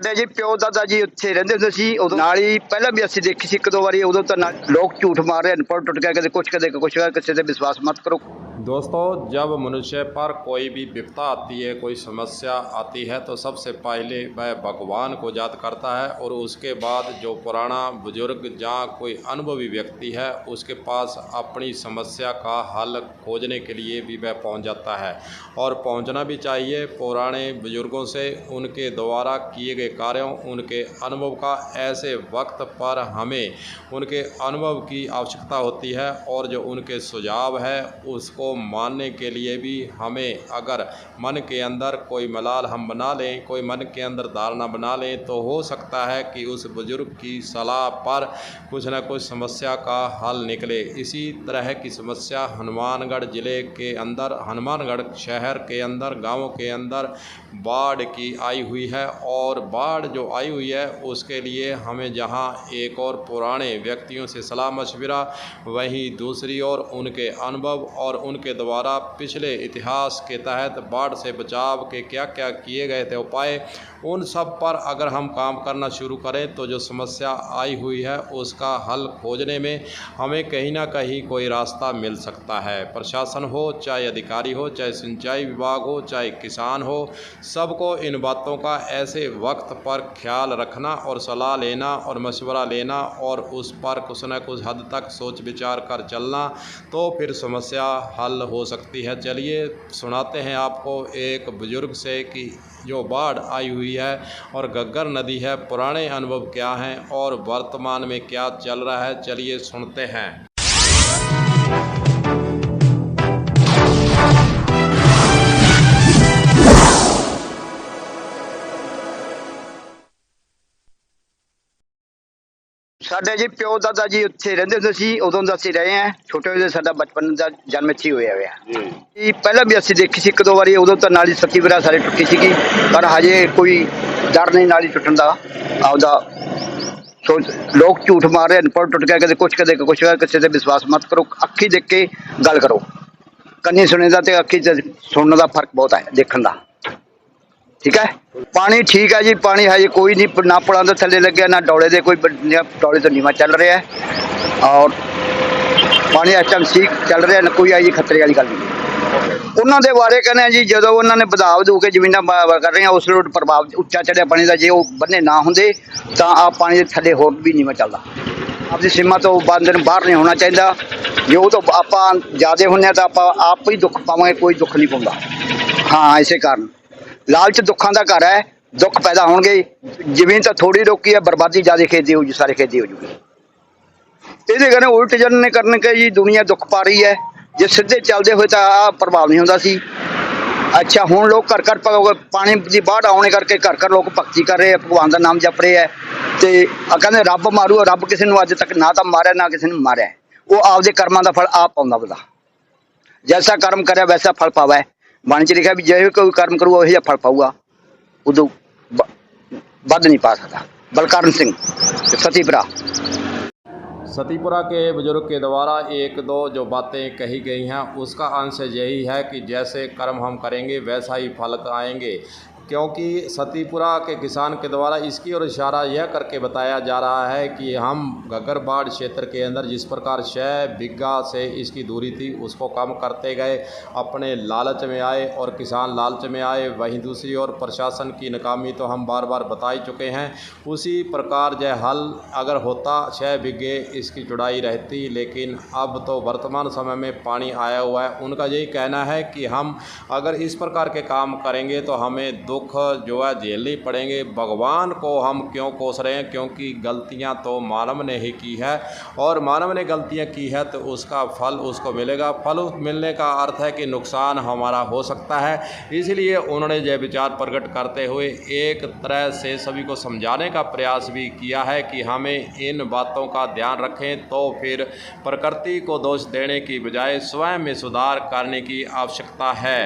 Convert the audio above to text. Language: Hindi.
ਸਾਡੇ ਜੀ ਪਿਓ ਦਾਦਾ ਜੀ ਉੱਥੇ ਰਹਿੰਦੇ ਹੁੰਦੇ ਸੀ। ਉਦੋਂ ਨਾਲ ਹੀ ਪਹਿਲਾਂ ਵੀ ਅਸੀਂ ਦੇਖੀ ਸੀ ਇੱਕ ਦੋ ਵਾਰੀ। ਉਦੋਂ ਤਾਂ ਲੋਕ ਝੂਠ ਮਾਰ ਰਹੇ, ਅਨਪੜ੍ਹ टुट गया, कदे कुछ किसी से विश्वास मत करो। दोस्तों, जब मनुष्य पर कोई भी विपदा आती है, कोई समस्या आती है, तो सबसे पहले वह भगवान को याद करता है और उसके बाद जो पुराना बुजुर्ग या कोई अनुभवी व्यक्ति है उसके पास अपनी समस्या का हल खोजने के लिए भी वह पहुंच जाता है। और पहुंचना भी चाहिए। पुराने बुजुर्गों से उनके द्वारा किए गए कार्यों, उनके अनुभव का ऐसे वक्त पर हमें उनके अनुभव की आवश्यकता होती है। और जो उनके सुझाव है उसको मानने के लिए भी हमें अगर मन के अंदर कोई मलाल हम बना लें, कोई मन के अंदर धारणा बना लें, तो हो सकता है कि उस बुजुर्ग की सलाह पर कुछ न कुछ समस्या का हल निकले। इसी तरह की समस्या हनुमानगढ़ ज़िले के अंदर, हनुमानगढ़ शहर के अंदर, गाँव के अंदर बाढ़ की आई हुई है। और बाढ़ जो आई हुई है उसके लिए हमें जहां एक और पुराने व्यक्तियों से सलाह मशविरा, वहीं दूसरी ओर उनके अनुभव और उनके द्वारा पिछले इतिहास के तहत बाढ़ से बचाव के क्या क्या किए गए थे उपाय, उन सब पर अगर हम काम करना शुरू करें तो जो समस्या आई हुई है उसका हल खोजने में हमें कहीं ना कहीं कोई रास्ता मिल सकता है। प्रशासन हो, चाहे अधिकारी हो, चाहे सिंचाई विभाग हो, चाहे किसान हो, सबको इन बातों का ऐसे वक्त पर ख्याल रखना और सलाह लेना और मशवरा लेना और उस पर कुछ न कुछ हद तक सोच विचार कर चलना, तो फिर समस्या हल हो सकती है। चलिए सुनाते हैं आपको एक बुजुर्ग से कि जो बाढ़ आई हुई है और घग्गर नदी है, पुराने अनुभव क्या हैं और वर्तमान में क्या चल रहा है। चलिए सुनते हैं। ਸਾਡੇ ਜੀ ਪਿਓ ਦਾਦਾ ਜੀ ਉੱਥੇ ਰਹਿੰਦੇ ਹੁੰਦੇ ਸੀ। ਉਦੋਂ ਦਾ ਅਸੀਂ ਰਹੇ ਹਾਂ, ਛੋਟੇ ਹੁੰਦੇ ਸਾਡਾ ਬਚਪਨ ਦਾ ਜਨਮ ਇੱਥੇ ਹੀ ਹੋਇਆ ਜੀ। ਪਹਿਲਾਂ ਵੀ ਅਸੀਂ ਦੇਖੀ ਸੀ ਇੱਕ ਦੋ ਵਾਰੀ। ਉਦੋਂ ਤਾਂ ਨਾਲੀ ਸੱਤੀ ਬਰਾ ਸਾਰੇ ਟੁੱਟੀ ਸੀਗੀ, ਪਰ ਹਜੇ ਕੋਈ ਡਰ ਨਹੀਂ ਨਾਲੀ ਟੁੱਟਣ ਦਾ। ਆਪਦਾ ਸੋਚ, ਲੋਕ ਝੂਠ ਮਾਰ ਰਹੇ, ਅਨਪੜ੍ਹ टुट गया, कदे कुछ किसी से विश्वास मत करो। ਅੱਖੀ ਦੇਖ ਕੇ ਗੱਲ ਕਰੋ। ਕੰਨੀ ਸੁਣੇ ਦਾ ਤੇ ਅੱਖੀ ਸੁਣਨ ਦਾ ਫਰਕ ਬਹੁਤ ਹੈ, ਦੇਖਣ ਦਾ। ठीक है, पानी ठीक है जी। पानी हजे कोई नहीं, ना पुलों के थले लगे, ना डोले दे कोई डोले तो नीवा चल रहा है। और पानी इस टाइम ठीक चल रहा है, कोई आई खतरे वाली गल नहीं। उन्होंने बारे कहने जी, जो उन्होंने बधाव दू के जमीन कर रहे हैं, उस प्रभाव उच्चा चढ़िया पानी का, जो बन्ने ना होंगे तो आ पानी के थले होर भी नीवा चलता। अपनी सीमा तो बंद बाहर नहीं होना चाहिए। जो तो आप ज़्यादा होंगे तो आप ही दुख पावे, कोई दुख नहीं पाता। हाँ, इसे कारण लालच दुखों का घर है, दुख पैदा होंगे। जमीन तो थोड़ी रोकी है, बर्बादी ज़्यादा खेती हो, सारी खेती हो जूगी। ये कहने उल्ट जन करने के जी दुनिया दुख पा रही है। जो सीधे चलते हुए तो आ प्रभाव नहीं होता सी। अच्छा, हुण लोग घर घर पानी की बाढ़ आने करके घर घर लोग भगती कर रहे हैं, भगवान का नाम जप रहे हैं। तो कहते रब मारू, रब किसी ने अज तक ना तो मारिया ना किसी ने मारिया। वो आपके कर्मां का फल आप पाउंदा बंदा। जैसा कर्म करे वैसा फल पावे। बन च लिखा भी जो कोई कर्म करूगा वही फल पाऊगा, उदू वध नहीं पा सकता। बलकरण सिंह, सतीपुरा। सतीपुरा के बुजुर्ग के द्वारा एक दो जो बातें कही गई हैं उसका अंश यही है कि जैसे कर्म हम करेंगे वैसा ही फल आएंगे। क्योंकि सतीपुरा के किसान के द्वारा इसकी ओर इशारा यह करके बताया जा रहा है कि हम घग्गर बाढ़ क्षेत्र के अंदर जिस प्रकार 6 बिघा से इसकी दूरी थी उसको कम करते गए, अपने लालच में आए और किसान लालच में आए। वहीं दूसरी ओर प्रशासन की नाकामी तो हम बार बार बता ही चुके हैं। उसी प्रकार जो हल अगर होता 6 बिघे इसकी चौड़ाई रहती, लेकिन अब तो वर्तमान समय में पानी आया हुआ है। उनका यही कहना है कि हम अगर इस प्रकार के काम करेंगे तो हमें दुख जो है झेलनी पड़ेंगे। भगवान को हम क्यों कोस रहे हैं, क्योंकि गलतियां तो मानव ने ही की है और मानव ने गलतियां की है तो उसका फल उसको मिलेगा। फल मिलने का अर्थ है कि नुकसान हमारा हो सकता है। इसलिए उन्होंने यह विचार प्रकट करते हुए एक तरह से सभी को समझाने का प्रयास भी किया है कि हमें इन बातों का ध्यान रखें, तो फिर प्रकृति को दोष देने की बजाय स्वयं में सुधार करने की आवश्यकता है।